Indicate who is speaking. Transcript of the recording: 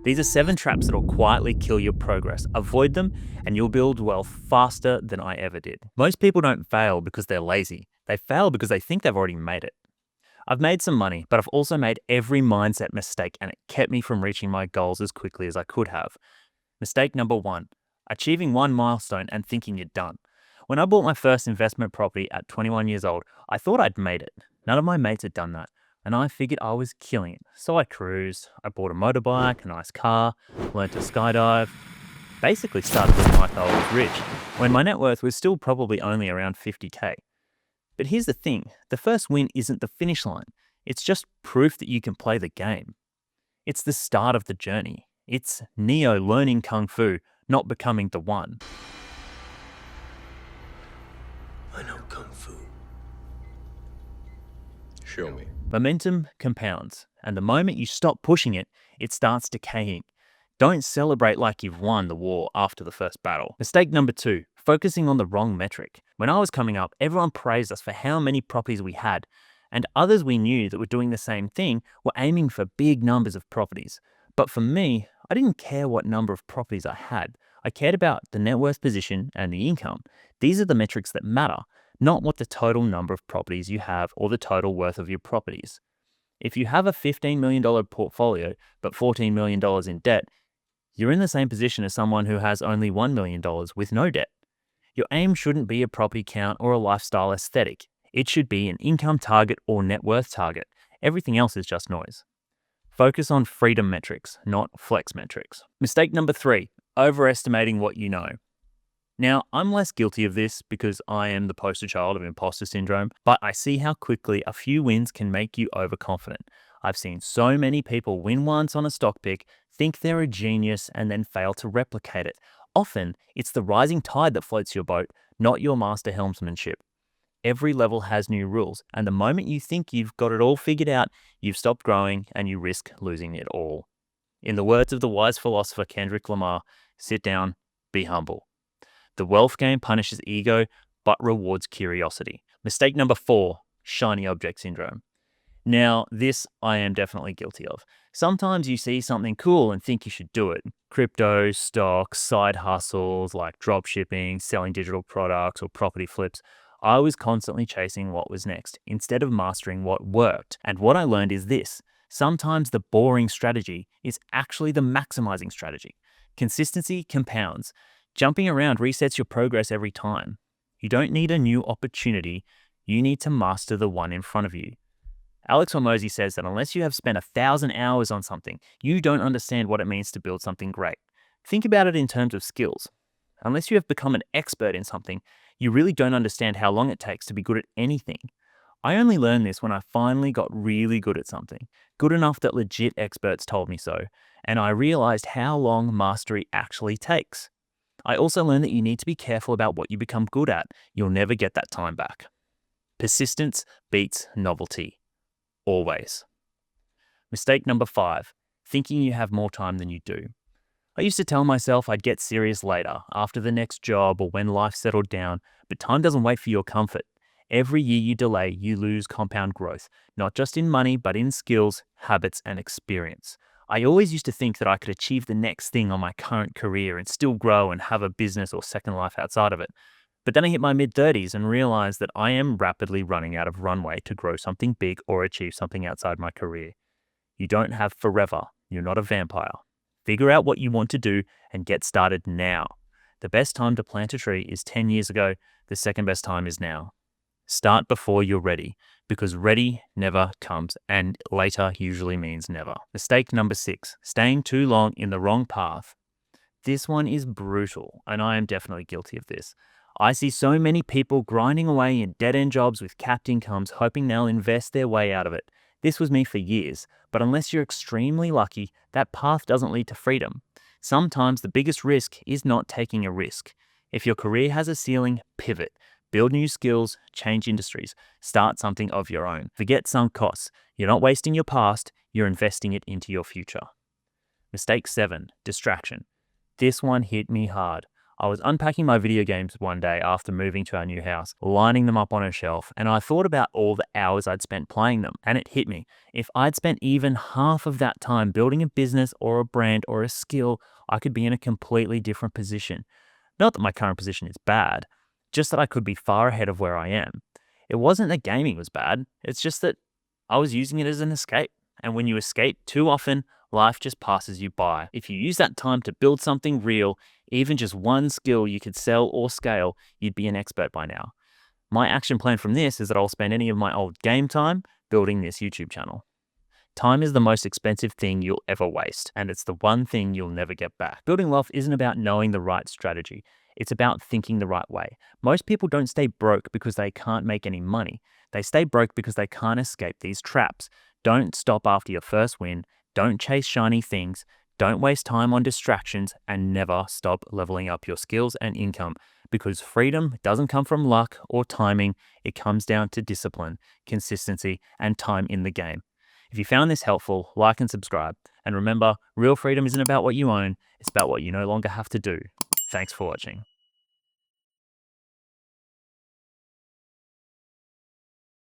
Speaker 1: These are 7 traps that'll quietly kill your progress. Avoid them and you'll build wealth faster than I ever did. Most people don't fail because they're lazy. They fail because they think they've already made it. I've made some money, but I've also made every mindset mistake and it kept me from reaching my goals as quickly as I could have. Mistake number 1, achieving one milestone and thinking you're done. When I bought my first investment property at 21 years old, I thought I'd made it. None of my mates had done that, and I figured I was killing it. So I cruised, I bought a motorbike, a nice car, learned to skydive, basically started living like I was rich, when my net worth was still probably only around 50k. But here's the thing, the first win isn't the finish line. It's just proof that you can play the game. It's the start of the journey. It's Neo learning Kung Fu, not becoming the one.
Speaker 2: I know Kung Fu. Show me.
Speaker 1: Momentum compounds, and the moment you stop pushing it, it starts decaying. Don't celebrate like you've won the war after the first battle. Mistake number 2, focusing on the wrong metric. When I was coming up, everyone praised us for how many properties we had, and others we knew that were doing the same thing were aiming for big numbers of properties. But for me, I didn't care what number of properties I had. I cared about the net worth position and the income. These are the metrics that matter, not what the total number of properties you have or the total worth of your properties. If you have a $15 million portfolio but $14 million in debt, you're in the same position as someone who has only $1 million with no debt. Your aim shouldn't be a property count or a lifestyle aesthetic. It should be an income target or net worth target. Everything else is just noise. Focus on freedom metrics, not flex metrics. Mistake number 3, overestimating what you know. Now, I'm less guilty of this because I am the poster child of imposter syndrome, but I see how quickly a few wins can make you overconfident. I've seen so many people win once on a stock pick, think they're a genius, and then fail to replicate it. Often, it's the rising tide that floats your boat, not your master helmsmanship. Every level has new rules, and the moment you think you've got it all figured out, you've stopped growing and you risk losing it all. In the words of the wise philosopher Kendrick Lamar, sit down, be humble. The wealth game punishes ego, but rewards curiosity. Mistake number 4, shiny object syndrome. Now, this I am definitely guilty of. Sometimes you see something cool and think you should do it. Crypto, stocks, side hustles like drop shipping, selling digital products, or property flips. I was constantly chasing what was next instead of mastering what worked. And what I learned is this: sometimes the boring strategy is actually the maximizing strategy. Consistency compounds. Jumping around resets your progress every time. You don't need a new opportunity, you need to master the one in front of you. Alex Hormozy says that unless you have spent 1,000 hours on something, you don't understand what it means to build something great. Think about it in terms of skills. Unless you have become an expert in something, you really don't understand how long it takes to be good at anything. I only learned this when I finally got really good at something, good enough that legit experts told me so, and I realized how long mastery actually takes. I also learned that you need to be careful about what you become good at. You'll never get that time back. Persistence beats novelty. Always. Mistake number 5, thinking you have more time than you do. I used to tell myself I'd get serious later, after the next job or when life settled down, but time doesn't wait for your comfort. Every year you delay, you lose compound growth, not just in money, but in skills, habits, and experience. I always used to think that I could achieve the next thing on my current career and still grow and have a business or second life outside of it. But then I hit my mid-30s and realized that I am rapidly running out of runway to grow something big or achieve something outside my career. You don't have forever. You're not a vampire. Figure out what you want to do and get started now. The best time to plant a tree is 10 years ago. The second best time is now. Start before you're ready, because ready never comes, and later usually means never. Mistake number 6, staying too long in the wrong path. This one is brutal, and I am definitely guilty of this. I see so many people grinding away in dead-end jobs with capped incomes, hoping they'll invest their way out of it. This was me for years, but unless you're extremely lucky, that path doesn't lead to freedom. Sometimes the biggest risk is not taking a risk. If your career has a ceiling, pivot. Build new skills, change industries, start something of your own. Forget sunk costs. You're not wasting your past, you're investing it into your future. Mistake 7, distraction. This one hit me hard. I was unpacking my video games one day after moving to our new house, lining them up on a shelf, and I thought about all the hours I'd spent playing them, and it hit me. If I'd spent even half of that time building a business or a brand or a skill, I could be in a completely different position. Not that my current position is bad, just that I could be far ahead of where I am. It wasn't that gaming was bad, it's just that I was using it as an escape. And when you escape too often, life just passes you by. If you use that time to build something real, even just one skill you could sell or scale, you'd be an expert by now. My action plan from this is that I'll spend any of my old game time building this YouTube channel. Time is the most expensive thing you'll ever waste, and it's the one thing you'll never get back. Building wealth isn't about knowing the right strategy. It's about thinking the right way. Most people don't stay broke because they can't make any money. They stay broke because they can't escape these traps. Don't stop after your first win. Don't chase shiny things. Don't waste time on distractions, and never stop leveling up your skills and income, because freedom doesn't come from luck or timing. It comes down to discipline, consistency, and time in the game. If you found this helpful, like and subscribe. And remember, real freedom isn't about what you own, it's about what you no longer have to do. Thanks for watching.